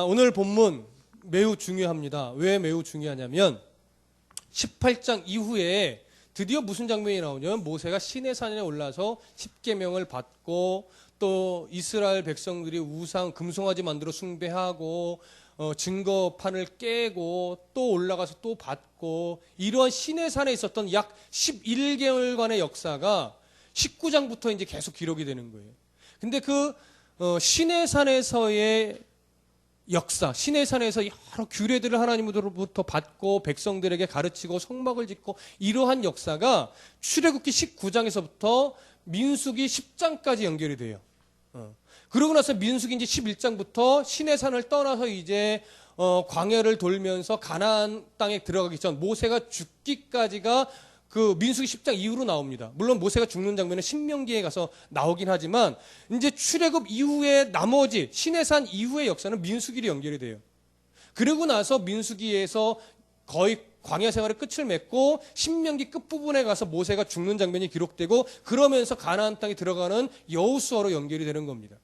오늘 본문 매우 중요합니다. 왜 매우 중요하냐면 18장 이후에 드디어 무슨 장면이 나오냐면 모세가 시내산에 올라서 십계명을 받고 또 이스라엘 백성들이 우상 금송아지 만들어 숭배하고 증거판을 깨고 또 올라가서 또 받고 이러한 시내산에 있었던 약 11개월간의 역사가 19장부터 이제 계속 기록이 되는 거예요. 근데 그 시내산에서의 역사, 시내산에서 여러 규례들을 하나님으로부터 받고 백성들에게 가르치고 성막을 짓고 이러한 역사가 출애굽기 19장에서부터 민수기 10장까지 연결이 돼요. 그러고 나서 민수기 이제 11장부터 시내산을 떠나서 이제 광야를 돌면서 가나안 땅에 들어가기 전 모세가 죽기까지가 그 민수기 10장 이후로 나옵니다. 물론 모세가 죽는 장면은 신명기에 가서 나오긴 하지만 이제 출애굽 이후에 나머지 시내산 이후의 역사는 민수기로 연결이 돼요. 그러고 나서 민수기에서 거의 광야 생활의 끝을 맺고 신명기 끝부분에 가서 모세가 죽는 장면이 기록되고 그러면서 가나안 땅에 들어가는 여호수아로 연결이 되는 겁니다.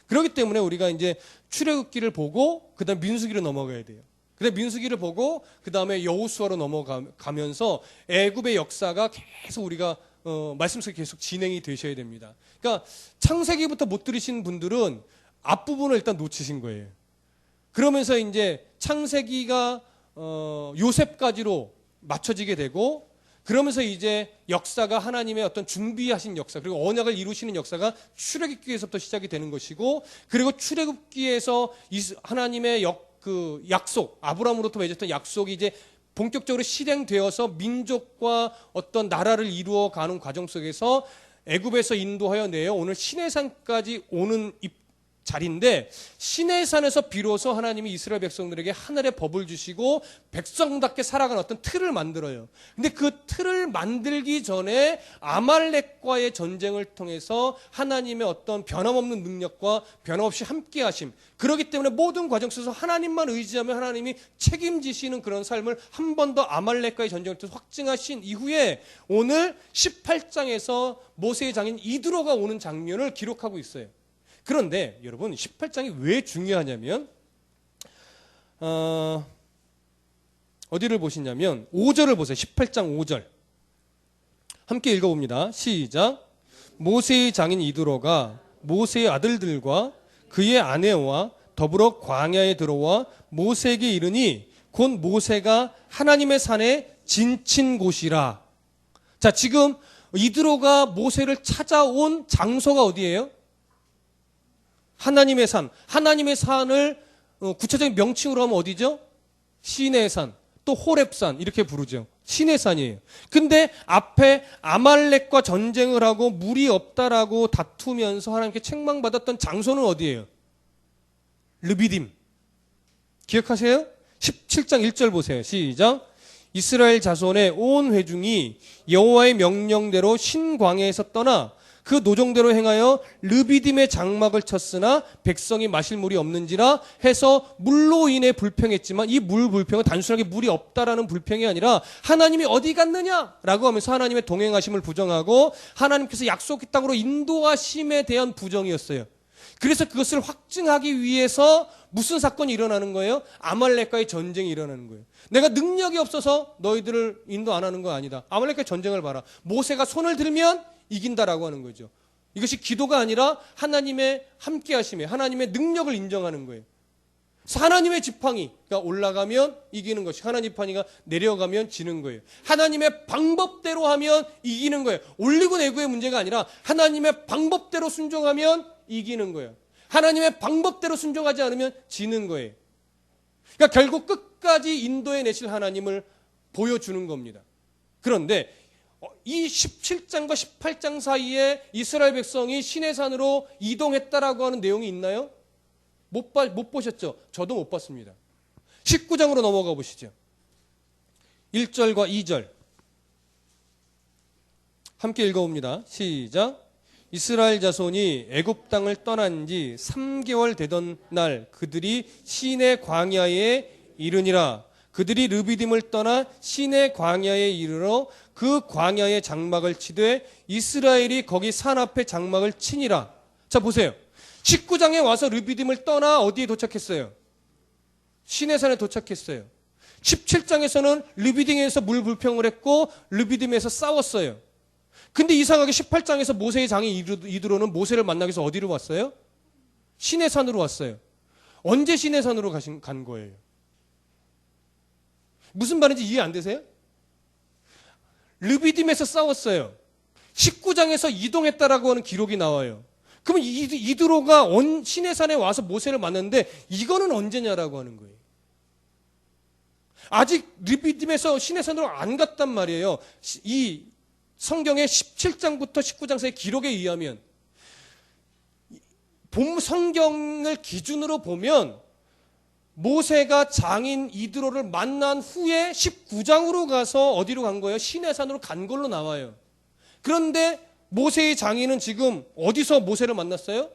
그렇기 때문에 우리가 이제 출애굽기를 보고 그다음 민수기로 넘어가야 돼요. 그다음 민수기를 보고 그다음에 여호수아로 넘어가면서 애굽의 역사가 계속 우리가 말씀 속에 계속 진행이 되셔야 됩니다. 그러니까 창세기부터 못 들으신 분들은 앞부분을 일단 놓치신 거예요. 그러면서 이제 창세기가 요셉까지로 맞춰지게 되고 그러면서 이제 역사가 하나님의 어떤 준비하신 역사 그리고 언약을 이루시는 역사가 출애굽기에서부터 시작이 되는 것이고 그리고 출애굽기에서 하나님의 그 약속, 아브라함으로부터 맺었던 약속이 이제 본격적으로 실행되어서 민족과 어떤 나라를 이루어가는 과정 속에서 애굽에서 인도하여 내어 오늘 시내산까지 오는 자리인데 시내산에서 비로소 하나님이 이스라엘 백성들에게 하늘의 법을 주시고 백성답게 살아가는 어떤 틀을 만들어요. 근데 그 틀을 만들기 전에 아말렉과의 전쟁을 통해서 하나님의 어떤 변함없는 능력과 변함없이 함께하심 그렇기 때문에 모든 과정 속에서 하나님만 의지하면 하나님이 책임지시는 그런 삶을 한 번 더 아말렉과의 전쟁을 통해서 확증하신 이후에 오늘 18장에서 모세의 장인 이드로가 오는 장면을 기록하고 있어요. 그런데 여러분 18장이 왜 중요하냐면 어디를 보시냐면 5절을 보세요. 18장 5절 함께 읽어봅니다. 시작. 모세의 장인 이드로가 모세의 아들들과 그의 아내와 더불어 광야에 들어와 모세에게 이르니 곧 모세가 하나님의 산에 진친 곳이라. 자, 지금 이드로가 모세를 찾아온 장소가 어디예요? 하나님의 산. 하나님의 산을 구체적인 명칭으로 하면 어디죠? 시내산, 또 호렙산 이렇게 부르죠. 시내산이에요. 근데 앞에 아말렉과 전쟁을 하고 물이 없다라고 다투면서 하나님께 책망받았던 장소는 어디예요? 르비딤. 기억하세요? 17장 1절 보세요. 시작. 이스라엘 자손의 온 회중이 여호와의 명령대로 신광야에서 떠나 그 노정대로 행하여 르비딤의 장막을 쳤으나 백성이 마실 물이 없는지라 해서 물로 인해 불평했지만 이 물 불평은 단순하게 물이 없다라는 불평이 아니라 하나님이 어디 갔느냐라고 하면서 하나님의 동행하심을 부정하고 하나님께서 약속의 땅으로 인도하심에 대한 부정이었어요. 그래서 그것을 확증하기 위해서 무슨 사건이 일어나는 거예요? 아말렉과의 전쟁이 일어나는 거예요. 내가 능력이 없어서 너희들을 인도 안 하는 거 아니다. 아말렉과의 전쟁을 봐라. 모세가 손을 들면 이긴다라고 하는 거죠. 이것이 기도가 아니라 하나님의 함께하심에 하나님의 능력을 인정하는 거예요. 그래서 하나님의 지팡이가 올라가면 이기는 것이 하나님의 지팡이가 내려가면 지는 거예요. 하나님의 방법대로 하면 이기는 거예요. 올리고 내고의 문제가 아니라 하나님의 방법대로 순종하면 이기는 거예요. 하나님의 방법대로 순종하지 않으면 지는 거예요. 그러니까 결국 끝까지 인도해 내실 하나님을 보여주는 겁니다. 그런데 이 17장과 18장 사이에 이스라엘 백성이 시내산으로 이동했다라고 하는 내용이 있나요? 못 보셨죠? 저도 못 봤습니다. 19장으로 넘어가 보시죠. 1절과 2절 함께 읽어봅니다. 시작. 이스라엘 자손이 애굽 땅을 떠난 지 3개월 되던 날 그들이 시내 광야에 이르니라. 그들이 르비딤을 떠나 시내 광야에 이르러 그 광야에 장막을 치되 이스라엘이 거기 산 앞에 장막을 치니라. 자 보세요. 19장에 와서 르비딤을 떠나 어디에 도착했어요? 시내산에 도착했어요. 17장에서는 르비딤에서 물 불평을 했고 르비딤에서 싸웠어요. 근데 이상하게 18장에서 모세의 장인 이드로는 모세를 만나기 위해서 어디로 왔어요? 시내산으로 왔어요. 언제 시내산으로 간 거예요? 무슨 말인지 이해 안 되세요? 르비딤에서 싸웠어요. 19장에서 이동했다라고 하는 기록이 나와요. 그러면 이드로가 시내산에 와서 모세를 만났는데 이거는 언제냐라고 하는 거예요. 아직 르비딤에서 시내산으로 안 갔단 말이에요. 이 성경의 17장부터 19장 사이 기록에 의하면 본 성경을 기준으로 보면 모세가 장인 이드로를 만난 후에 19장으로 가서 어디로 간 거예요? 시내산으로 간 걸로 나와요. 그런데 모세의 장인은 지금 어디서 모세를 만났어요?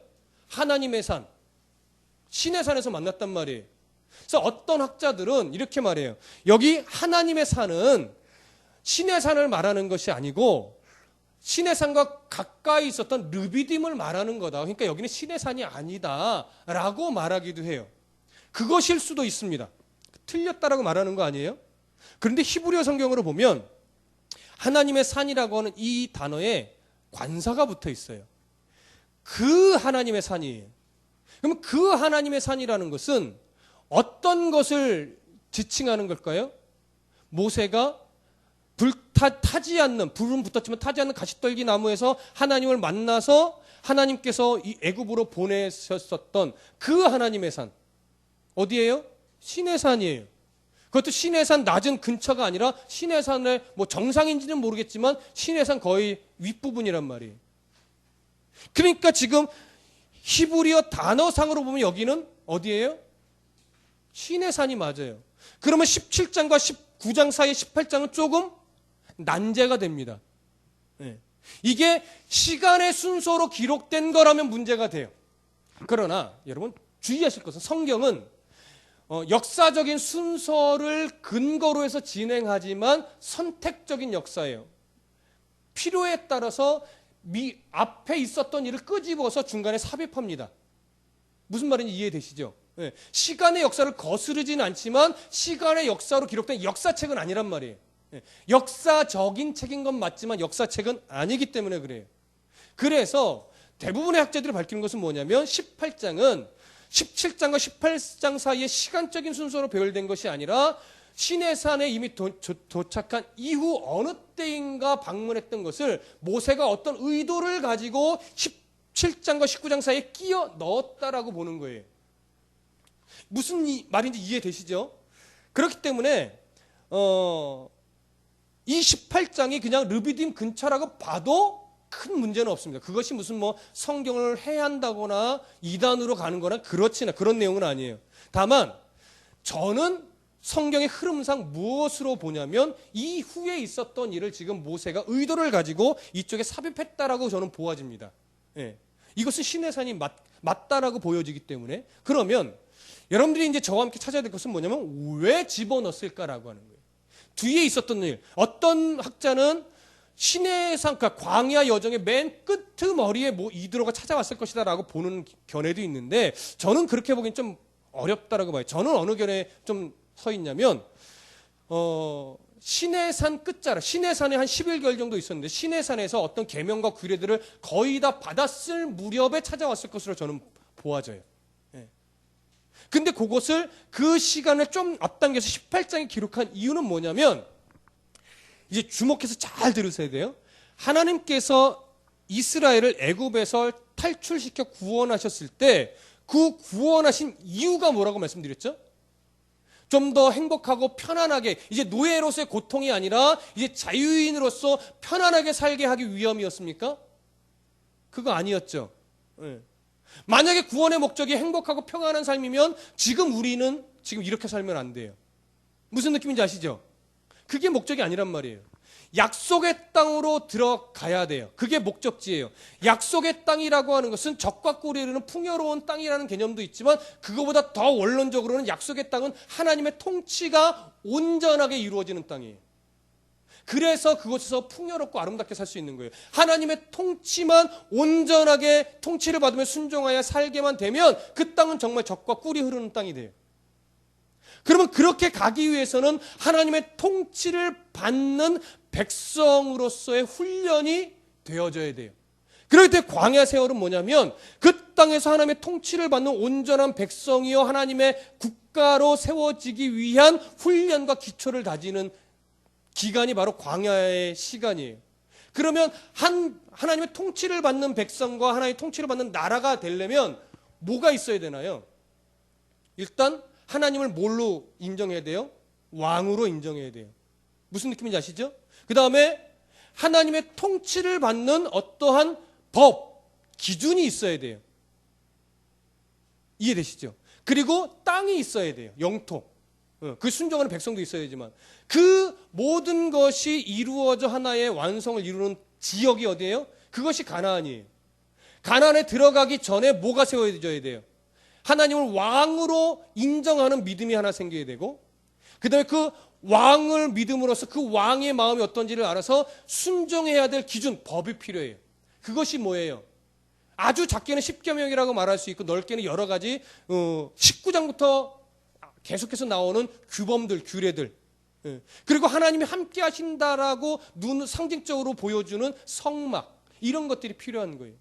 하나님의 산, 시내산에서 만났단 말이에요. 그래서 어떤 학자들은 이렇게 말해요. 여기 하나님의 산은 시내산을 말하는 것이 아니고 시내산과 가까이 있었던 르비딤을 말하는 거다. 그러니까 여기는 시내산이 아니다라고 말하기도 해요. 그것일 수도 있습니다. 틀렸다라고 말하는 거 아니에요? 그런데 히브리어 성경으로 보면 하나님의 산이라고 하는 이 단어에 관사가 붙어 있어요. 그 하나님의 산이에요. 그럼 그 하나님의 산이라는 것은 어떤 것을 지칭하는 걸까요? 모세가 타지 않는, 불은 붙었지만 타지 않는 가시떨기 나무에서 하나님을 만나서 하나님께서 이 애굽으로 보내셨었던 그 하나님의 산. 어디예요? 시내산이에요. 그것도 시내산 낮은 근처가 아니라 시내산의 뭐 정상인지는 모르겠지만 시내산 거의 윗부분이란 말이에요. 그러니까 지금 히브리어 단어상으로 보면 여기는 어디예요? 시내산이 맞아요. 그러면 17장과 19장 사이 18장은 조금 난제가 됩니다. 이게 시간의 순서로 기록된 거라면 문제가 돼요. 그러나 여러분 주의하실 것은 성경은 역사적인 순서를 근거로 해서 진행하지만 선택적인 역사예요. 필요에 따라서 앞에 있었던 일을 끄집어서 중간에 삽입합니다. 무슨 말인지 이해되시죠? 시간의 역사를 거스르진 않지만 시간의 역사로 기록된 역사책은 아니란 말이에요. 역사적인 책인 건 맞지만 역사책은 아니기 때문에 그래요. 그래서 대부분의 학자들이 밝히는 것은 뭐냐면 18장은 17장과 18장 사이에 시간적인 순서로 배열된 것이 아니라 시내산에 이미 도착한 이후 어느 때인가 방문했던 것을 모세가 어떤 의도를 가지고 17장과 19장 사이에 끼워 넣었다라고 보는 거예요. 무슨 말인지 이해되시죠? 그렇기 때문에 이 18장이 그냥 르비딤 근처라고 봐도 큰 문제는 없습니다. 그것이 무슨 뭐 성경을 해한다거나 이단으로 가는 거나 그런 내용은 아니에요. 다만 저는 성경의 흐름상 무엇으로 보냐면 이후에 있었던 일을 지금 모세가 의도를 가지고 이쪽에 삽입했다라고 저는 보아집니다. 이것은 시내산이 맞다라고 보여지기 때문에 그러면 여러분들이 이제 저와 함께 찾아야 될 것은 뭐냐면 왜 집어넣었을까라고 하는 거예요. 뒤에 있었던 일. 어떤 학자는 시내산, 그러니까 광야 여정의 맨 끄트머리에 이드로가 찾아왔을 것이다라고 보는 견해도 있는데 저는 그렇게 보기엔 좀 어렵다라고 봐요. 저는 어느 견해에 좀 서 있냐면 시내산 끝자락, 시내산에 한 11개월 정도 있었는데 시내산에서 어떤 계명과 규례들을 거의 다 받았을 무렵에 찾아왔을 것으로 저는 보아져요. 근데 그것을 그 시간을 좀 앞당겨서 18장에 기록한 이유는 뭐냐면 이제 주목해서 잘 들으셔야 돼요. 하나님께서 이스라엘을 애굽에서 탈출시켜 구원하셨을 때 그 구원하신 이유가 뭐라고 말씀드렸죠? 좀 더 행복하고 편안하게 이제 노예로서의 고통이 아니라 이제 자유인으로서 편안하게 살게 하기 위함이었습니까? 그거 아니었죠. 만약에 구원의 목적이 행복하고 평안한 삶이면 지금 우리는 지금 이렇게 살면 안 돼요. 무슨 느낌인지 아시죠? 그게 목적이 아니란 말이에요. 약속의 땅으로 들어가야 돼요. 그게 목적지예요. 약속의 땅이라고 하는 것은 적과 꿀이 흐르는 풍요로운 땅이라는 개념도 있지만 그거보다 더 원론적으로는 약속의 땅은 하나님의 통치가 온전하게 이루어지는 땅이에요. 그래서 그곳에서 풍요롭고 아름답게 살 수 있는 거예요. 하나님의 통치만 온전하게 통치를 받으며 순종하여 살게만 되면 그 땅은 정말 적과 꿀이 흐르는 땅이 돼요. 그러면 그렇게 가기 위해서는 하나님의 통치를 받는 백성으로서의 훈련이 되어져야 돼요. 그럴 때 광야 세월은 뭐냐면 그 땅에서 하나님의 통치를 받는 온전한 백성이요 하나님의 국가로 세워지기 위한 훈련과 기초를 다지는 기간이 바로 광야의 시간이에요. 그러면 하나님의 통치를 받는 백성과 하나님의 통치를 받는 나라가 되려면 뭐가 있어야 되나요? 일단 하나님을 뭘로 인정해야 돼요? 왕으로 인정해야 돼요. 무슨 느낌인지 아시죠? 그 다음에 하나님의 통치를 받는 어떠한 법, 기준이 있어야 돼요. 이해되시죠? 그리고 땅이 있어야 돼요. 영토. 그 순종하는 백성도 있어야지만 그 모든 것이 이루어져 하나의 완성을 이루는 지역이 어디예요? 그것이 가나안이에요. 가나안에 들어가기 전에 뭐가 세워져야 돼요? 하나님을 왕으로 인정하는 믿음이 하나 생겨야 되고, 그 다음에 그 왕을 믿음으로써 그 왕의 마음이 어떤지를 알아서 순종해야 될 기준, 법이 필요해요. 그것이 뭐예요? 아주 작게는 10계명이라고 말할 수 있고 넓게는 여러 가지 19장부터 계속해서 나오는 규범들, 규례들, 그리고 하나님이 함께 하신다라고 상징적으로 보여주는 성막, 이런 것들이 필요한 거예요.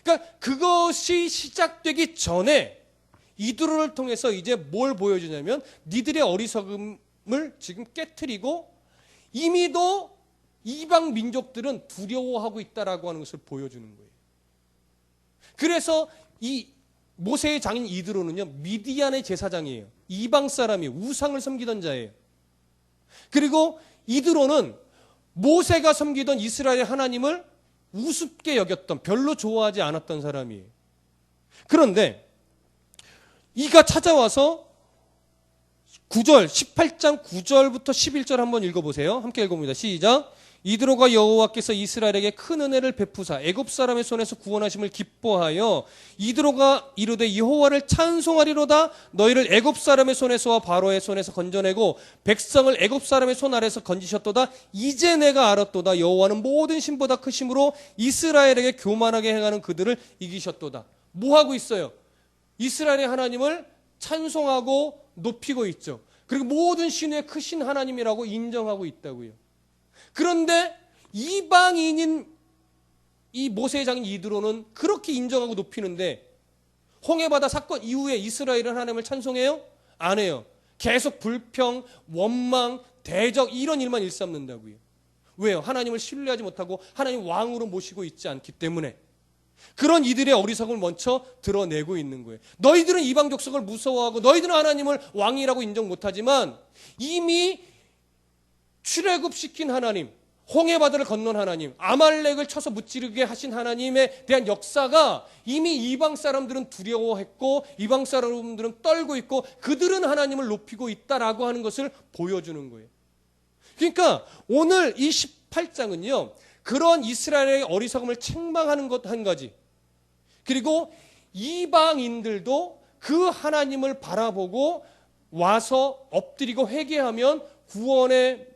그러니까 그것이 시작되기 전에 이드로를 통해서 이제 뭘 보여주냐면 니들의 어리석음을 지금 깨트리고 이미도 이방 민족들은 두려워하고 있다라고 하는 것을 보여주는 거예요. 그래서 이 모세의 장인 이드로는요, 미디안의 제사장이에요. 이방 사람이 우상을 섬기던 자예요. 그리고 이드로는 모세가 섬기던 이스라엘의 하나님을 우습게 여겼던, 별로 좋아하지 않았던 사람이에요. 그런데 이가 찾아와서 9절, 18장 9절부터 11절 한번 읽어보세요. 함께 읽어봅니다. 시작. 이드로가 여호와께서 이스라엘에게 큰 은혜를 베푸사 애굽 사람의 손에서 구원하심을 기뻐하여 이드로가 이르되 여호와를 찬송하리로다. 너희를 애굽 사람의 손에서와 바로의 손에서 건져내고 백성을 애굽 사람의 손 아래서 건지셨도다. 이제 내가 알았도다. 여호와는 모든 신보다 크심으로 이스라엘에게 교만하게 행하는 그들을 이기셨도다. 뭐 하고 있어요? 이스라엘의 하나님을 찬송하고 높이고 있죠. 그리고 모든 신의 크신 하나님이라고 인정하고 있다고요. 그런데 이방인인 이 모세의 장인 이드로는 그렇게 인정하고 높이는데 홍해바다 사건 이후에 이스라엘은 하나님을 찬송해요? 안 해요. 계속 불평, 원망, 대적 이런 일만 일삼는다고요. 왜요? 하나님을 신뢰하지 못하고 하나님 왕으로 모시고 있지 않기 때문에. 그런 이들의 어리석음을 먼저 드러내고 있는 거예요. 너희들은 이방 족속을 무서워하고 너희들은 하나님을 왕이라고 인정 못하지만 이미 출애굽시킨 하나님, 홍해바다를 건넌 하나님, 아말렉을 쳐서 무찌르게 하신 하나님에 대한 역사가 이미 이방 사람들은 두려워했고 이방 사람들은 떨고 있고 그들은 하나님을 높이고 있다라고 하는 것을 보여주는 거예요. 그러니까 오늘 이 18장은요. 그런 이스라엘의 어리석음을 책망하는 것 한 가지, 그리고 이방인들도 그 하나님을 바라보고 와서 엎드리고 회개하면 구원의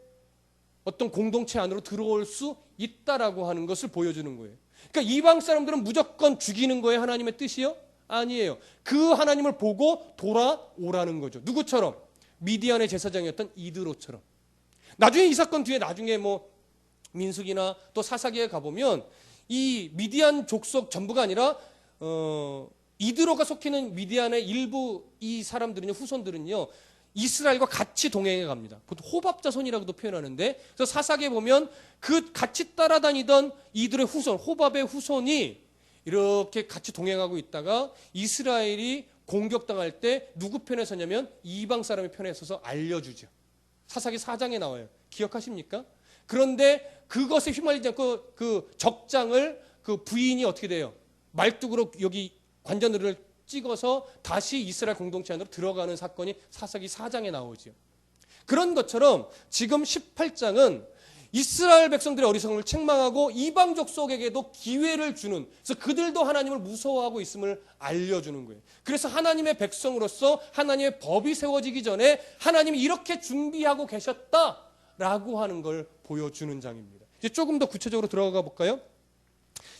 어떤 공동체 안으로 들어올 수 있다라고 하는 것을 보여주는 거예요. 그러니까 이방 사람들은 무조건 죽이는 거예요. 하나님의 뜻이요? 아니에요. 그 하나님을 보고 돌아오라는 거죠. 누구처럼? 미디안의 제사장이었던 이드로처럼. 나중에 이 사건 뒤에 나중에 뭐 민수기나 또 사사기에 가보면 이 미디안 족속 전부가 아니라 이드로가 속히는 미디안의 일부 이 사람들은요, 후손들은요, 이스라엘과 같이 동행해 갑니다. 보통 호밥자손이라고도 표현하는데, 그래서 사사기에 보면 그 같이 따라다니던 이들의 후손, 호밥의 후손이 이렇게 같이 동행하고 있다가 이스라엘이 공격당할 때 누구 편에 서냐면 이방 사람의 편에 서서 알려주죠. 사사기 4장에 나와요. 기억하십니까? 그런데 그것에 휘말리지 않고 그 적장을 그 부인이 어떻게 돼요? 말뚝으로 여기 관자놀이를 찍어서 다시 이스라엘 공동체 안으로 들어가는 사건이 사사기 4장에 나오죠. 그런 것처럼 지금 18장은 이스라엘 백성들의 어리석음을 책망하고 이방 족속에게도 기회를 주는, 그래서 그들도 하나님을 무서워하고 있음을 알려주는 거예요. 그래서 하나님의 백성으로서 하나님의 법이 세워지기 전에 하나님이 이렇게 준비하고 계셨다라고 하는 걸 보여주는 장입니다. 이제 조금 더 구체적으로 들어가 볼까요?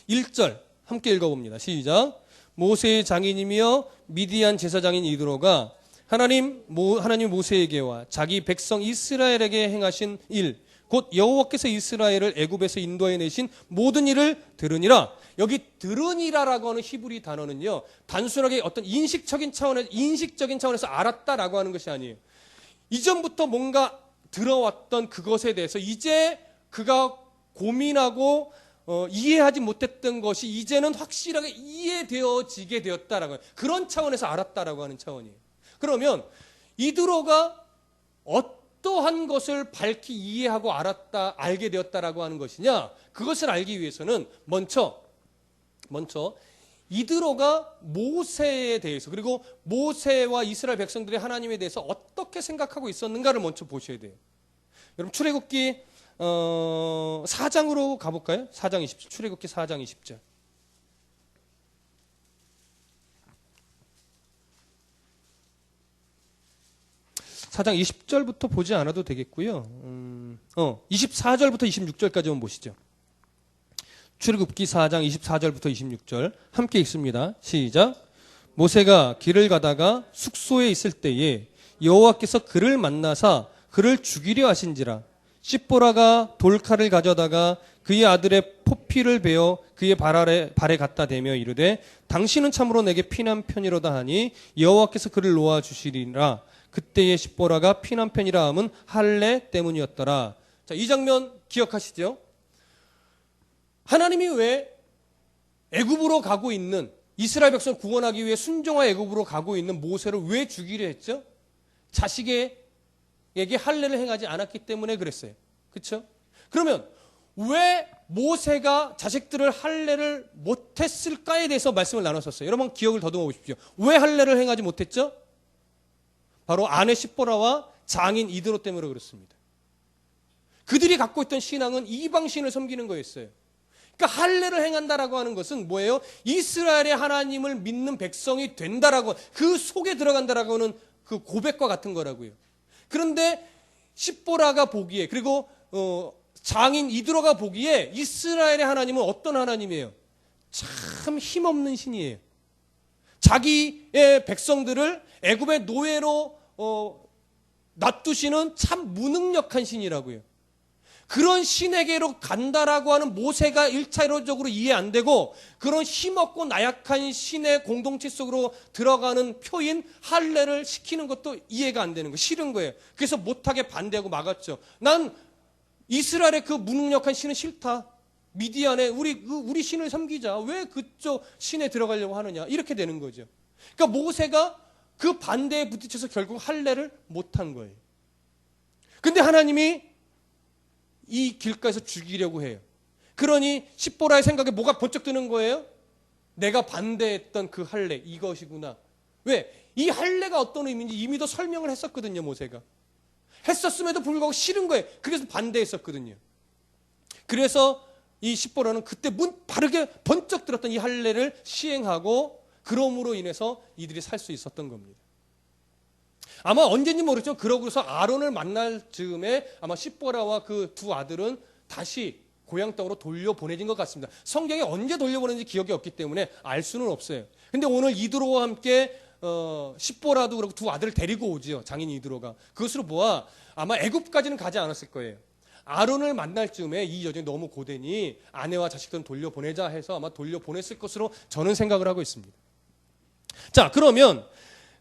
1절 함께 읽어봅니다. 시작. 모세의 장인이며 미디안 제사장인 이드로가 하나님 모세에게와 자기 백성 이스라엘에게 행하신 일, 곧 여호와께서 이스라엘을 애굽에서 인도해 내신 모든 일을 들으니라. 여기 들으니라라고 하는 히브리 단어는요, 단순하게 어떤 인식적인 차원에서 알았다라고 하는 것이 아니에요. 이전부터 뭔가 들어왔던 그것에 대해서 이제 그가 고민하고 이해하지 못했던 것이 이제는 확실하게 이해되어지게 되었다라고 해요. 그런 차원에서 알았다라고 하는 차원이에요. 그러면 이드로가 어떠한 것을 밝히 이해하고 알게 되었다라고 하는 것이냐? 그것을 알기 위해서는 먼저 이드로가 모세에 대해서, 그리고 모세와 이스라엘 백성들이 하나님에 대해서 어떻게 생각하고 있었는가를 먼저 보셔야 돼요. 여러분 출애굽기 4장으로 가볼까요? 4장 20절. 출애굽기 4장 20절. 4장 20절부터 보지 않아도 되겠고요. 24절부터 26절까지 한번 보시죠. 출애굽기 4장 24절부터 26절 함께 읽습니다. 시작. 모세가 길을 가다가 숙소에 있을 때에 여호와께서 그를 만나사 그를 죽이려 하신지라. 십보라가 돌칼을 가져다가 그의 아들의 포피를 베어 그의 발에 갖다 대며 이르되 당신은 참으로 내게 피난 편이로다 하니 여호와께서 그를 놓아 주시리라. 그때의 십보라가 피난 편이라 함은 할례 때문이었더라. 자, 이 장면 기억하시죠? 하나님이 왜 애굽으로 가고 있는 이스라엘 백성을 구원하기 위해 순종하 애굽으로 가고 있는 모세를 왜 죽이려 했죠? 자식에게 할례를 행하지 않았기 때문에 그랬어요. 그렇죠? 그러면 왜 모세가 자식들을 할례를 못했을까에 대해서 말씀을 나눴었어요. 여러분 기억을 더듬어 보십시오. 왜 할례를 행하지 못했죠? 바로 아내 십보라와 장인 이드로 때문에 그렇습니다. 그들이 갖고 있던 신앙은 이방신을 섬기는 거였어요. 그러니까 할례를 행한다라고 하는 것은 뭐예요? 이스라엘의 하나님을 믿는 백성이 된다라고, 그 속에 들어간다라고 하는 그 고백과 같은 거라고요. 그런데 십보라가 보기에, 그리고 장인 이드로가 보기에 이스라엘의 하나님은 어떤 하나님이에요? 참 힘없는 신이에요. 자기의 백성들을 애굽의 노예로 놔두시는 참 무능력한 신이라고요. 그런 신에게로 간다라고 하는 모세가 1차적으로 이해 안 되고, 그런 힘없고 나약한 신의 공동체 속으로 들어가는 표인 할례를 시키는 것도 이해가 안 되는 거예요. 싫은 거예요. 그래서 못하게 반대하고 막았죠. 난 이스라엘의 그 무능력한 신은 싫다. 미디안에 우리 신을 섬기자. 왜 그쪽 신에 들어가려고 하느냐. 이렇게 되는 거죠. 그러니까 모세가 그 반대에 부딪혀서 결국 할례를 못한 거예요. 근데 하나님이 이 길가에서 죽이려고 해요. 그러니 십보라의 생각에 뭐가 번쩍 드는 거예요? 내가 반대했던 그 할례, 이것이구나. 왜? 이 할례가 어떤 의미인지 이미도 설명을 했었거든요, 모세가. 했었음에도 불구하고 싫은 거예요. 그래서 반대했었거든요. 그래서 이 십보라는 그때 바르게 번쩍 들었던 이 할례를 시행하고, 그럼으로 인해서 이들이 살 수 있었던 겁니다. 아마 언제인지 모르겠지만 그러고서 아론을 만날 즈음에 아마 십보라와 그 두 아들은 다시 고향 땅으로 돌려보내진 것 같습니다. 성경에 언제 돌려보내는지 기억이 없기 때문에 알 수는 없어요. 근데 오늘 이드로와 함께 십보라도 그렇고 두 아들을 데리고 오지요. 장인 이드로가. 그것으로 보아 아마 애굽까지는 가지 않았을 거예요. 아론을 만날 즈음에 이 여정이 너무 고되니 아내와 자식들은 돌려보내자 해서 아마 돌려보냈을 것으로 저는 생각을 하고 있습니다. 자, 그러면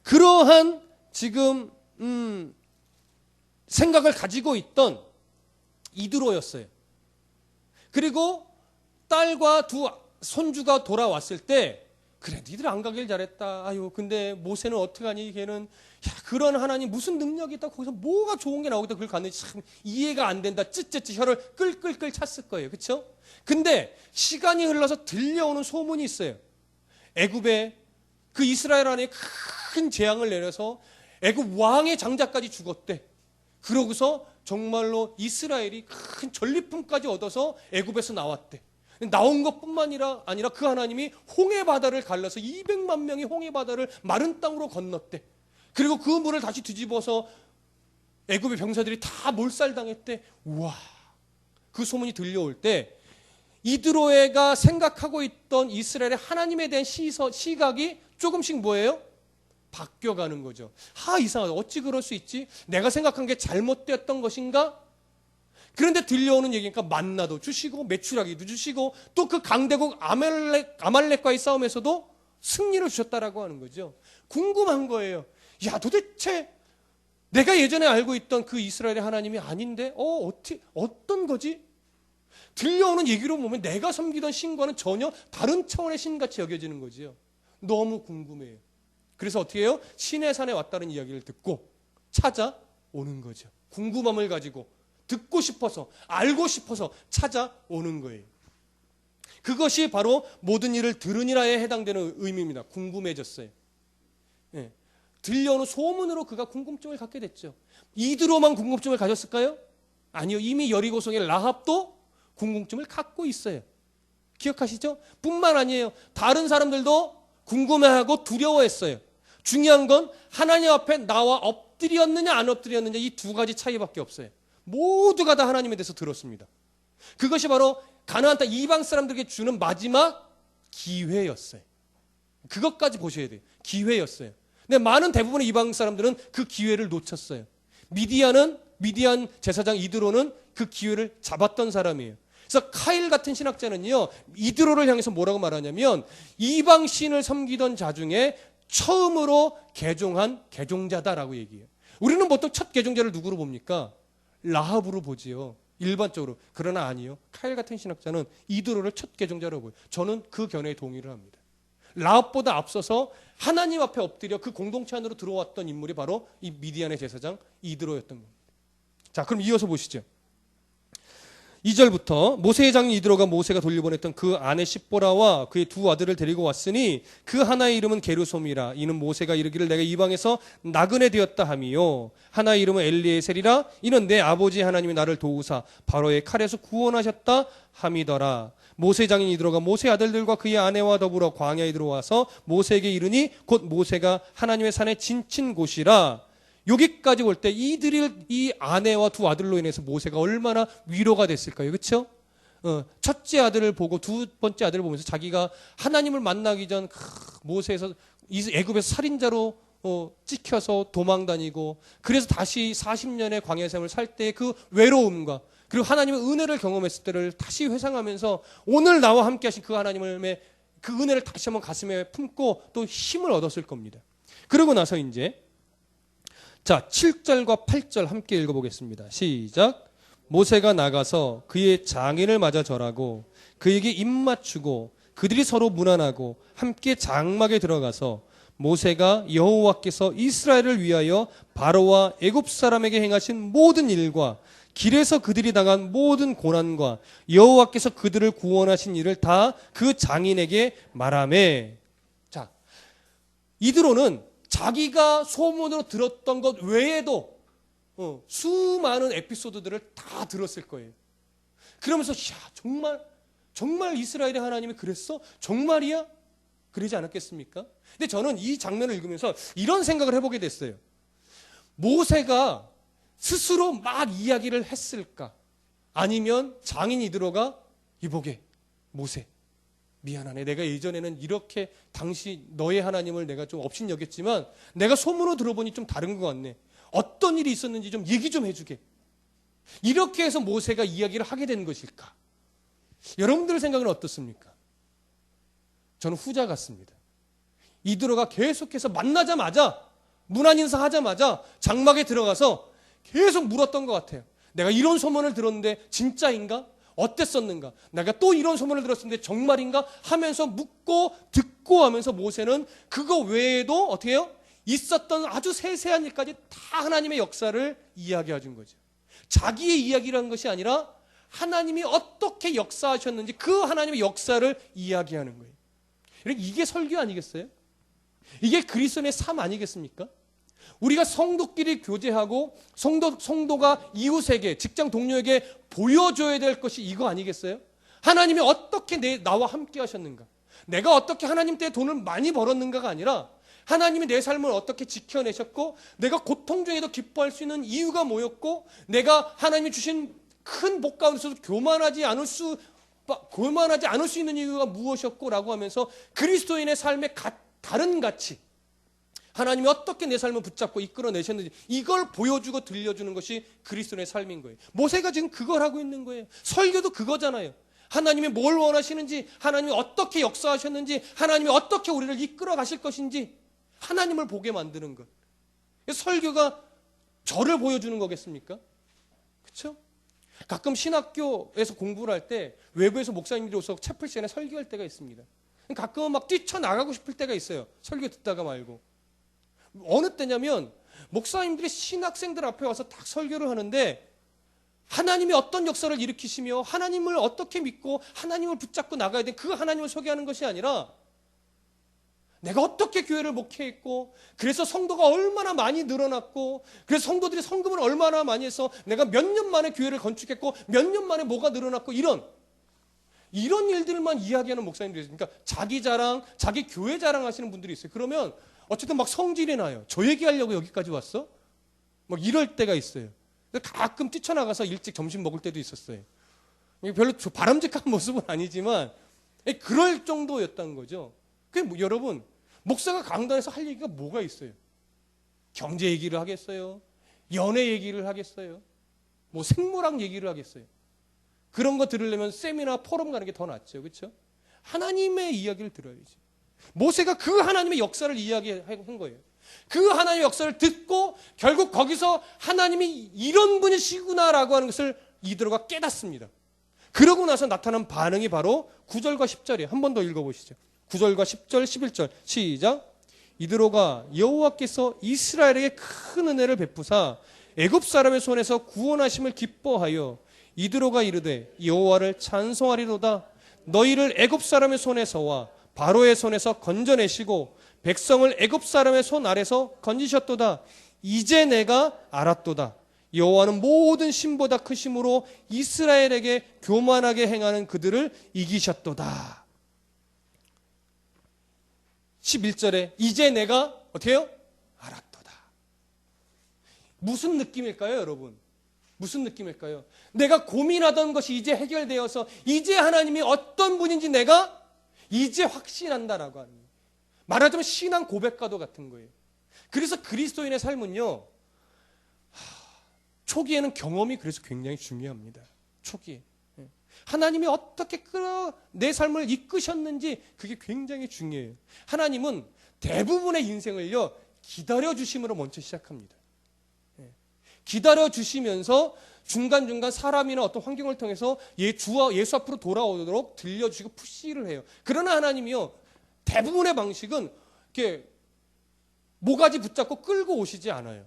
그러한 지금 생각을 가지고 있던 이드로였어요. 그리고 딸과 두 손주가 돌아왔을 때, 그래 니들 안 가길 잘했다. 아유 근데 모세는 어떡하니, 걔는 그런 하나님 무슨 능력이 있다, 거기서 뭐가 좋은 게 나오겠다, 그걸 갔는데 참 이해가 안 된다, 쯧쯧쯧 혀를 끌끌끌 찼을 거예요. 그렇죠? 근데 시간이 흘러서 들려오는 소문이 있어요. 애굽에 그 이스라엘 안에 큰 재앙을 내려서 애굽 왕의 장자까지 죽었대. 그러고서 정말로 이스라엘이 큰 전리품까지 얻어서 애굽에서 나왔대. 나온 것뿐만 아니라 그 하나님이 홍해 바다를 갈라서 200만 명이 홍해 바다를 마른 땅으로 건넜대. 그리고 그 물을 다시 뒤집어서 애굽의 병사들이 다 몰살당했대. 우와, 그 소문이 들려올 때 이드로에가 생각하고 있던 이스라엘의 하나님에 대한 시각이 조금씩 뭐예요? 바뀌어가는 거죠. 이상하다. 어찌 그럴 수 있지? 내가 생각한 게 잘못되었던 것인가? 그런데 들려오는 얘기니까 만나도 주시고 메추라기도 주시고 또 그 강대국 아말렉과의 싸움에서도 승리를 주셨다라고 하는 거죠. 궁금한 거예요. 야, 도대체 내가 예전에 알고 있던 그 이스라엘의 하나님이 아닌데 어떤 거지? 들려오는 얘기로 보면 내가 섬기던 신과는 전혀 다른 차원의 신같이 여겨지는 거지요. 너무 궁금해요. 그래서 어떻게 해요? 시내산에 왔다는 이야기를 듣고 찾아오는 거죠. 궁금함을 가지고 듣고 싶어서 알고 싶어서 찾아오는 거예요. 그것이 바로 모든 일을 들으니라에 해당되는 의미입니다. 궁금해졌어요. 네. 들려오는 소문으로 그가 궁금증을 갖게 됐죠. 이드로만 궁금증을 가졌을까요? 아니요. 이미 여리고성의 라합도 궁금증을 갖고 있어요. 기억하시죠? 뿐만 아니에요. 다른 사람들도 궁금해하고 두려워했어요. 중요한 건 하나님 앞에 나와 엎드렸느냐 안 엎드렸느냐 이 두 가지 차이밖에 없어요. 모두가 다 하나님에 대해서 들었습니다. 그것이 바로 가나안 땅 이방 사람들에게 주는 마지막 기회였어요. 그것까지 보셔야 돼요. 기회였어요. 근데 많은 대부분의 이방 사람들은 그 기회를 놓쳤어요. 미디안 제사장 이드로는 그 기회를 잡았던 사람이에요. 그래서 카일 같은 신학자는요, 이드로를 향해서 뭐라고 말하냐면 이방 신을 섬기던 자 중에 처음으로 개종한 개종자다라고 얘기해요. 우리는 보통 첫 개종자를 누구로 봅니까? 라합으로 보지요. 일반적으로. 그러나 아니요. 카일 같은 신학자는 이드로를 첫 개종자로 보여요. 저는 그 견해에 동의를 합니다. 라합보다 앞서서 하나님 앞에 엎드려 그 공동체 안으로 들어왔던 인물이 바로 이 미디안의 제사장 이드로였던 겁니다. 자, 그럼 이어서 보시죠. 2절부터 모세의 장인 이드로가 모세가 돌려보냈던 그 아내 십보라와 그의 두 아들을 데리고 왔으니 그 하나의 이름은 게르솜이라. 이는 모세가 이르기를 내가 이방에서 나그네 되었다 하미요. 하나의 이름은 엘리에셀이라. 이는 내 아버지 하나님이 나를 도우사 바로의 칼에서 구원하셨다 함이더라. 모세 장인 이드로가 모세 아들들과 그의 아내와 더불어 광야에 들어와서 모세에게 이르니 곧 모세가 하나님의 산에 진친 곳이라. 여기까지 볼 때 이 아내와 두 아들로 인해서 모세가 얼마나 위로가 됐을까요? 그렇죠? 첫째 아들을 보고 두 번째 아들을 보면서 자기가 하나님을 만나기 전 모세에서 애굽에서 살인자로 찍혀서 도망다니고 그래서 다시 40년의 광야 생활을 살 때 그 외로움과 그리고 하나님의 은혜를 경험했을 때를 다시 회상하면서 오늘 나와 함께 하신 그 하나님의 그 은혜를 다시 한번 가슴에 품고 또 힘을 얻었을 겁니다. 그러고 나서 이제 자, 7절과 8절 함께 읽어보겠습니다. 시작. 모세가 나가서 그의 장인을 맞아 절하고 그에게 입맞추고 그들이 서로 문안하고 함께 장막에 들어가서 모세가 여호와께서 이스라엘을 위하여 바로와 애굽 사람에게 행하신 모든 일과 길에서 그들이 당한 모든 고난과 여호와께서 그들을 구원하신 일을 다 그 장인에게 말하매. 자, 이드로는 자기가 소문으로 들었던 것 외에도 수많은 에피소드들을 다 들었을 거예요. 그러면서 정말 이스라엘의 하나님이 그랬어? 정말이야? 그러지 않았겠습니까? 근데 저는 이 장면을 읽으면서 이런 생각을 해보게 됐어요. 모세가 스스로 막 이야기를 했을까? 아니면 장인 이드로가 이보게 모세 미안하네. 내가 예전에는 이렇게 당시 너의 하나님을 내가 좀 업신여겼지만 내가 소문으로 들어보니 좀 다른 것 같네. 어떤 일이 있었는지 좀 얘기 좀 해주게. 이렇게 해서 모세가 이야기를 하게 된 것일까? 여러분들 생각은 어떻습니까? 저는 후자 같습니다. 이드로가 계속해서 만나자마자 문안 인사하자마자 장막에 들어가서 계속 물었던 것 같아요. 내가 이런 소문을 들었는데 진짜인가? 어땠었는가? 내가 또 이런 소문을 들었는데 정말인가? 하면서 묻고 듣고 하면서 모세는 그거 외에도 어떻게 해요? 있었던 아주 세세한 일까지 다 하나님의 역사를 이야기해 준 거죠. 자기의 이야기라는 것이 아니라 하나님이 어떻게 역사하셨는지 그 하나님의 역사를 이야기하는 거예요. 이게 설교 아니겠어요? 이게 그리스도인의 삶 아니겠습니까? 우리가 성도끼리 교제하고 성도가 이웃에게 직장 동료에게 보여줘야 될 것이 이거 아니겠어요? 하나님이 어떻게 나와 함께 하셨는가? 내가 어떻게 하나님 때문에 돈을 많이 벌었는가가 아니라 하나님이 내 삶을 어떻게 지켜내셨고 내가 고통 중에도 기뻐할 수 있는 이유가 뭐였고 내가 하나님이 주신 큰 복 가운데서도 교만하지 않을 수 있는 이유가 무엇이었고 라고 하면서 그리스도인의 삶의 다른 가치 하나님이 어떻게 내 삶을 붙잡고 이끌어내셨는지 이걸 보여주고 들려주는 것이 그리스도의 삶인 거예요. 모세가 지금 그걸 하고 있는 거예요. 설교도 그거잖아요. 하나님이 뭘 원하시는지, 하나님이 어떻게 역사하셨는지, 하나님이 어떻게 우리를 이끌어 가실 것인지 하나님을 보게 만드는 것. 설교가 저를 보여주는 거겠습니까? 그렇죠? 가끔 신학교에서 공부를 할 때 외부에서 목사님들이 오서 채플 시간에 설교할 때가 있습니다. 가끔은 막 뛰쳐나가고 싶을 때가 있어요. 설교 듣다가 말고. 어느 때냐면 목사님들이 신학생들 앞에 와서 딱 설교를 하는데 하나님이 어떤 역사를 일으키시며 하나님을 어떻게 믿고 하나님을 붙잡고 나가야 돼. 그 하나님을 소개하는 것이 아니라 내가 어떻게 교회를 목회했고 그래서 성도가 얼마나 많이 늘어났고 그래서 성도들이 성금을 얼마나 많이 해서 내가 몇 년 만에 교회를 건축했고 몇 년 만에 뭐가 늘어났고 이런 일들만 이야기하는 목사님들이 있어요. 그러니까 자기 자랑, 자기 교회 자랑하시는 분들이 있어요. 그러면 어쨌든 막 성질이 나요. 저 얘기하려고 여기까지 왔어? 막 이럴 때가 있어요. 가끔 뛰쳐나가서 일찍 점심 먹을 때도 있었어요. 별로 바람직한 모습은 아니지만 그럴 정도였다는 거죠. 여러분 목사가 강단에서 할 얘기가 뭐가 있어요? 경제 얘기를 하겠어요? 연애 얘기를 하겠어요? 뭐 생물학 얘기를 하겠어요? 그런 거 들으려면 세미나 포럼 가는 게 더 낫죠. 그렇죠? 하나님의 이야기를 들어야지. 모세가 그 하나님의 역사를 이야기한 거예요. 그 하나님의 역사를 듣고 결국 거기서 하나님이 이런 분이시구나라고 하는 것을 이드로가 깨닫습니다. 그러고 나서 나타난 반응이 바로 9절과 10절이에요. 한 번 더 읽어보시죠. 9절과 10절, 11절 시작. 이드로가 여호와께서 이스라엘에게 큰 은혜를 베푸사 애굽 사람의 손에서 구원하심을 기뻐하여 이드로가 이르되 여호와를 찬송하리로다. 너희를 애굽 사람의 손에서와 바로의 손에서 건져내시고 백성을 애굽 사람의 손 아래서 건지셨도다. 이제 내가 알았도다. 여호와는 모든 신보다 크심으로 이스라엘에게 교만하게 행하는 그들을 이기셨도다. 11절에 이제 내가 어떻게 해요? 알았도다. 무슨 느낌일까요, 여러분? 무슨 느낌일까요? 내가 고민하던 것이 이제 해결되어서 이제 하나님이 어떤 분인지 내가 이제 확신한다라고 하는 거예요. 말하자면 신앙 고백과도 같은 거예요. 그래서 그리스도인의 삶은요, 초기에는 경험이 그래서 굉장히 중요합니다. 초기에. 하나님이 어떻게 내 삶을 이끄셨는지 그게 굉장히 중요해요. 하나님은 대부분의 인생을요, 기다려주심으로 먼저 시작합니다. 기다려주시면서 중간중간 사람이나 어떤 환경을 통해서 예수 앞으로 돌아오도록 들려주시고 푸시를 해요. 그러나 하나님이요, 대부분의 방식은 이렇게 모가지 붙잡고 끌고 오시지 않아요.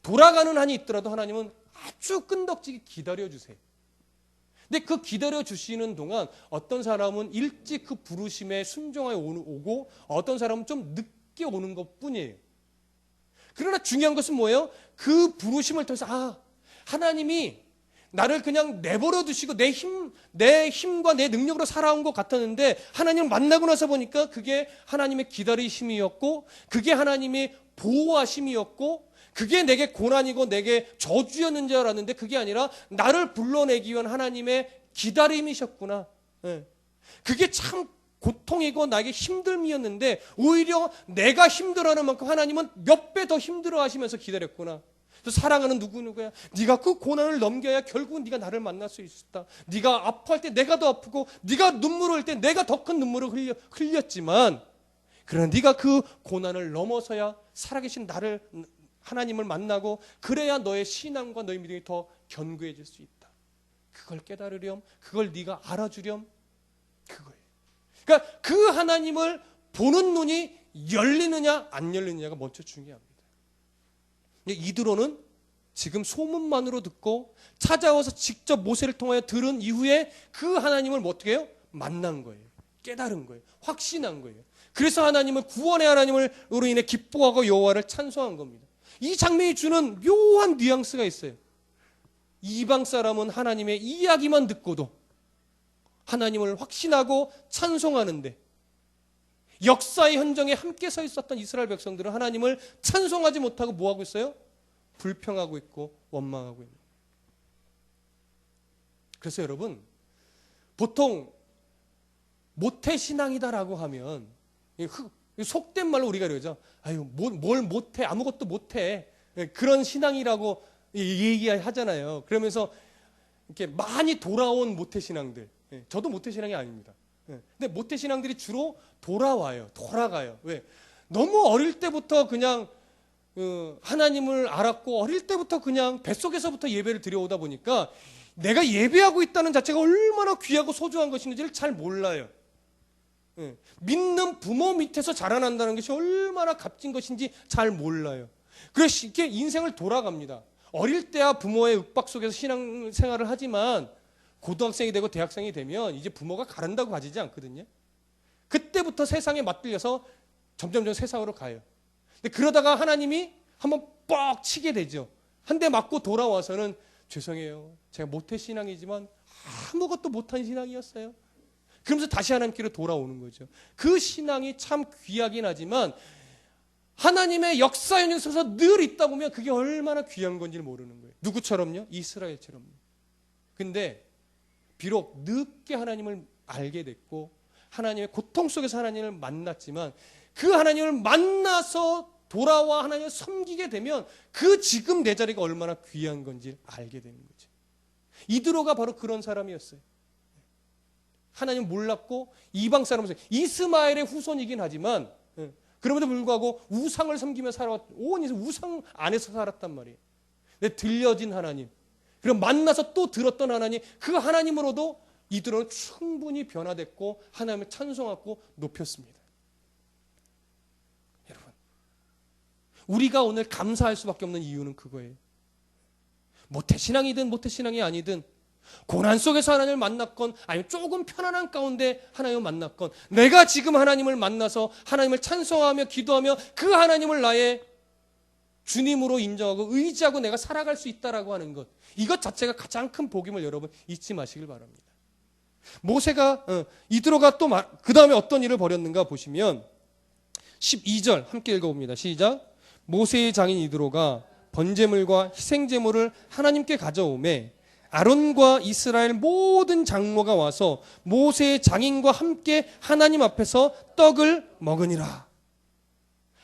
돌아가는 한이 있더라도 하나님은 아주 끈덕지게 기다려주세요. 근데 그 기다려주시는 동안 어떤 사람은 일찍 그 부르심에 순종하여 오고 어떤 사람은 좀 늦게 오는 것 뿐이에요. 그러나 중요한 것은 뭐예요? 그 부르심을 통해서 하나님이 나를 그냥 내버려 두시고 내 힘과 내 능력으로 살아온 것 같았는데 하나님을 만나고 나서 보니까 그게 하나님의 기다리심이었고 그게 하나님의 보호하심이었고 그게 내게 고난이고 내게 저주였는 줄 알았는데 그게 아니라 나를 불러내기 위한 하나님의 기다림이셨구나. 그게 참 고통이고 나에게 힘듦이었는데 오히려 내가 힘들어하는 만큼 하나님은 몇 배 더 힘들어하시면서 기다렸구나. 사랑하는 누구누구야. 네가 그 고난을 넘겨야 결국은 네가 나를 만날 수 있었다. 네가 아파할 때 내가 더 아프고 네가 눈물을 흘릴 때 내가 더 큰 눈물을 흘렸지만 그러나 네가 그 고난을 넘어서야 살아계신 나를 하나님을 만나고 그래야 너의 신앙과 너의 믿음이 더 견고해질 수 있다. 그걸 깨달으렴. 그걸 네가 알아주렴. 그거예요. 그러니까 그 하나님을 보는 눈이 열리느냐 안 열리느냐가 먼저 중요합니다. 이드로는 지금 소문만으로 듣고 찾아와서 직접 모세를 통하여 들은 이후에 그 하나님을 어떻게 해요? 만난 거예요. 깨달은 거예요. 확신한 거예요. 그래서 하나님을 구원의 하나님으로 인해 기뻐하고 여호와를 찬송한 겁니다. 이 장면이 주는 묘한 뉘앙스가 있어요. 이방 사람은 하나님의 이야기만 듣고도 하나님을 확신하고 찬송하는데 역사의 현장에 함께 서 있었던 이스라엘 백성들은 하나님을 찬송하지 못하고 뭐하고 있어요? 불평하고 있고 원망하고 있는 거예요. 그래서 여러분 보통 모태신앙이다라고 하면 속된 말로 우리가 그러죠. 아유, 뭘 못해. 아무것도 못해. 그런 신앙이라고 얘기하잖아요. 그러면서 이렇게 많이 돌아온 모태신앙들. 저도 모태신앙이 아닙니다. 근데 모태신앙들이 주로 돌아가요. 왜? 너무 어릴 때부터 그냥 하나님을 알았고 어릴 때부터 그냥 뱃속에서부터 예배를 드려오다 보니까 내가 예배하고 있다는 자체가 얼마나 귀하고 소중한 것인지를 잘 몰라요. 믿는 부모 밑에서 자라난다는 것이 얼마나 값진 것인지 잘 몰라요. 그래서 이렇게 인생을 돌아갑니다. 어릴 때야 부모의 윽박 속에서 신앙생활을 하지만 고등학생이 되고 대학생이 되면 이제 부모가 가른다고 가지지 않거든요. 그때부터 세상에 맞들려서 점점 세상으로 가요. 근데 그러다가 하나님이 한번 뻑 치게 되죠. 한 대 맞고 돌아와서는 죄송해요. 제가 모태신앙이지만 아무것도 못한 신앙이었어요. 그러면서 다시 하나님께로 돌아오는 거죠. 그 신앙이 참 귀하긴 하지만 하나님의 역사 현장에 서서 늘 있다 보면 그게 얼마나 귀한 건지를 모르는 거예요. 누구처럼요? 이스라엘처럼요. 근데 비록 늦게 하나님을 알게 됐고 하나님의 고통 속에서 하나님을 만났지만 그 하나님을 만나서 돌아와 하나님을 섬기게 되면 그 지금 내 자리가 얼마나 귀한 건지 알게 되는 거죠. 이드로가 바로 그런 사람이었어요. 하나님 몰랐고 이방 사람으로서 이스마엘의 후손이긴 하지만 그럼에도 불구하고 우상을 섬기며 온 인생 우상 안에서 살았단 말이에요. 근데 들려진 하나님, 그럼 만나서 또 들었던 하나님, 그 하나님으로도 이들은 충분히 변화됐고 하나님을 찬송하고 높였습니다. 여러분, 우리가 오늘 감사할 수밖에 없는 이유는 그거예요. 모태신앙이든 모태신앙이 아니든 고난 속에서 하나님을 만났건 아니면 조금 편안한 가운데 하나님을 만났건 내가 지금 하나님을 만나서 하나님을 찬송하며 기도하며 그 하나님을 나의 주님으로 인정하고 의지하고 내가 살아갈 수 있다라고 하는 것, 이것 자체가 가장 큰 복임을 여러분 잊지 마시길 바랍니다. 모세가 이드로가 또 그 다음에 어떤 일을 벌였는가 보시면 12절 함께 읽어봅니다. 시작. 모세의 장인 이드로가 번제물과 희생제물을 하나님께 가져오매 아론과 이스라엘 모든 장로가 와서 모세의 장인과 함께 하나님 앞에서 떡을 먹으니라.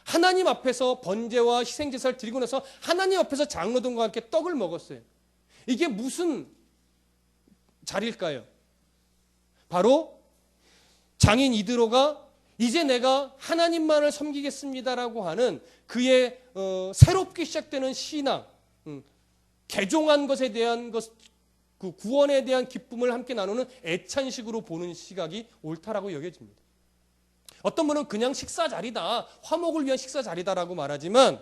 하나님 앞에서 번제와 희생제사를 드리고 나서 하나님 앞에서 장로들과 함께 떡을 먹었어요. 이게 무슨 자리일까요? 바로 장인 이드로가 이제 내가 하나님만을 섬기겠습니다라고 하는 그의 새롭게 시작되는 신앙, 개종한 것에 대한 그 구원에 대한 기쁨을 함께 나누는 애찬식으로 보는 시각이 옳다라고 여겨집니다. 어떤 분은 그냥 식사 자리다, 화목을 위한 식사 자리다라고 말하지만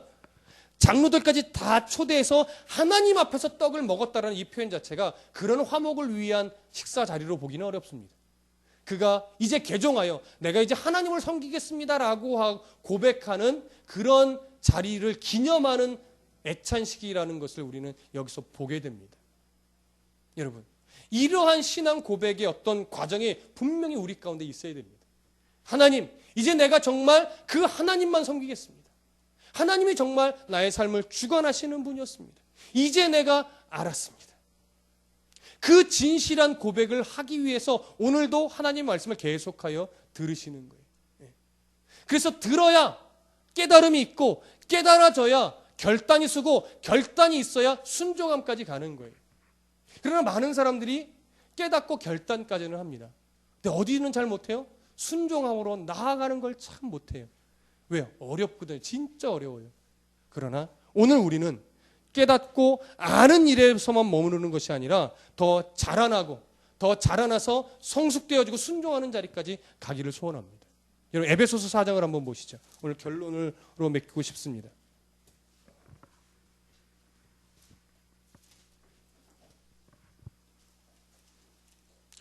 장로들까지 다 초대해서 하나님 앞에서 떡을 먹었다라는 이 표현 자체가 그런 화목을 위한 식사 자리로 보기는 어렵습니다. 그가 이제 개종하여 내가 이제 하나님을 섬기겠습니다라고 고백하는 그런 자리를 기념하는 애찬식이라는 것을 우리는 여기서 보게 됩니다. 여러분, 이러한 신앙 고백의 어떤 과정이 분명히 우리 가운데 있어야 됩니다. 하나님, 이제 내가 정말 그 하나님만 섬기겠습니다. 하나님이 정말 나의 삶을 주관하시는 분이었습니다. 이제 내가 알았습니다. 그 진실한 고백을 하기 위해서 오늘도 하나님 말씀을 계속하여 들으시는 거예요. 그래서 들어야 깨달음이 있고 깨달아져야 결단이 서고 결단이 있어야 순종함까지 가는 거예요. 그러나 많은 사람들이 깨닫고 결단까지는 합니다. 근데 어디는 잘 못해요? 순종함으로 나아가는 걸 참 못해요. 왜요? 어렵거든요. 진짜 어려워요. 그러나 오늘 우리는 깨닫고 아는 일에서만 머무르는 것이 아니라 더 자라나고 더 자라나서 성숙되어지고 순종하는 자리까지 가기를 소원합니다. 여러분, 에베소서 4장을 한번 보시죠. 오늘 결론으로 맺고 싶습니다.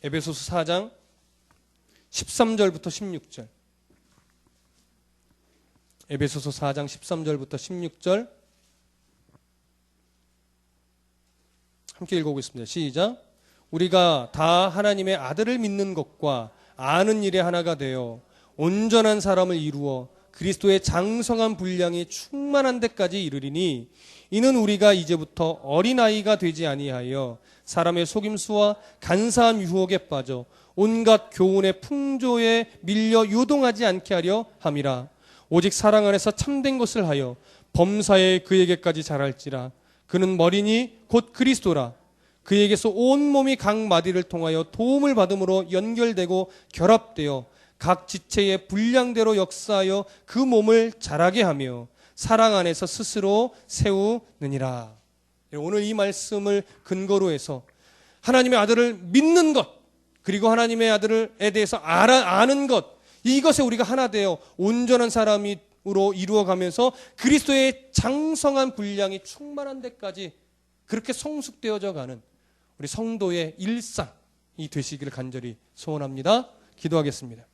에베소서 4장 13절부터 16절. 에베소서 4장 13절부터 16절 함께 읽어보겠습니다. 시작. 우리가 다 하나님의 아들을 믿는 것과 아는 일에 하나가 되어 온전한 사람을 이루어 그리스도의 장성한 분량이 충만한 데까지 이르리니 이는 우리가 이제부터 어린아이가 되지 아니하여 사람의 속임수와 간사한 유혹에 빠져 온갖 교훈의 풍조에 밀려 유동하지 않게 하려 함이라. 오직 사랑 안에서 참된 것을 하여 범사에 그에게까지 자랄지라. 그는 머리니 곧 그리스도라. 그에게서 온몸이 각 마디를 통하여 도움을 받음으로 연결되고 결합되어 각 지체의 분량대로 역사하여 그 몸을 자라게 하며 사랑 안에서 스스로 세우느니라. 오늘 이 말씀을 근거로 해서 하나님의 아들을 믿는 것, 그리고 하나님의 아들에 대해서 아는 것, 이것에 우리가 하나 되어 온전한 사람으로 이루어가면서 그리스도의 장성한 분량이 충만한 데까지 그렇게 성숙되어져 가는 우리 성도의 일상이 되시기를 간절히 소원합니다. 기도하겠습니다.